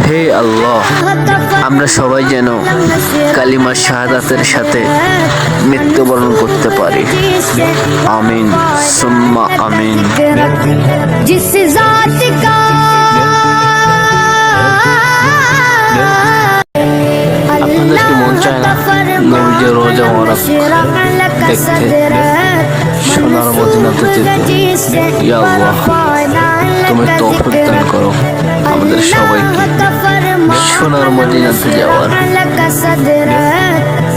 হে আল্লাহ, আমরা সবাই যেন কালিমা শাহাদাতের সাথে মৃত্যুবরণ করতে পারি। আমিন সুম্মা আমিন। जिस जात का আপনাদের কি মন চায় না নবীজির রোজা মোবারক দেখতে, সোনার মদিনাতে যেতে? ইয়া আল্লাহ, তুমি তৌফিক দান করো আমাদের সবাইকে সোনার মদিনাতে যাওয়ার।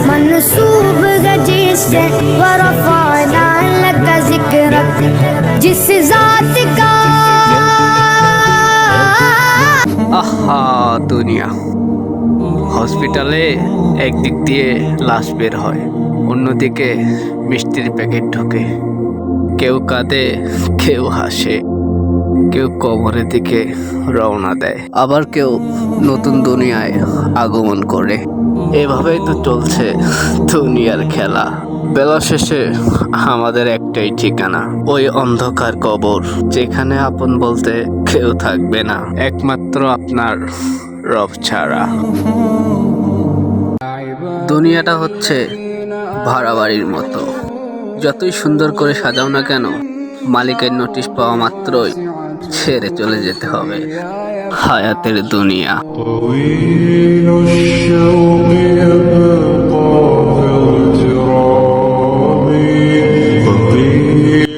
منسوب जिससे ورفعنا لك ذكرك जिस जात का আহা দুনিয়া। হসপিটালে একদিক দিয়ে লাশ বের হয়, অন্যদিকে মিষ্টির প্যাকেট ঢোকে। কেউ কাঁদে, কেউ হাসে, কেউ কবরের দিকে রওনা দেয়, আবার কেউ নতুন দুনিয়ায় আগমন করে। এভাবেই তো চলছে দুনিয়ার খেলা। বেলা শেষে আমাদের একটাই ঠিকানা, ওই অন্ধকার কবর, যেখানে আপন বলতে কেউ থাকবে না, একমাত্র আপনার রব ছাড়া। দুনিয়াটা হচ্ছে ভাড়া বাড়ির মতো, যতই সুন্দর করে সাজাও না কেন, মালিকের নোটিশ পাওয়া মাত্রই ছেড়ে চলে যেতে হবে। হায়াতের দুনিয়া। طويل الشوق يبقى في الجراب طويل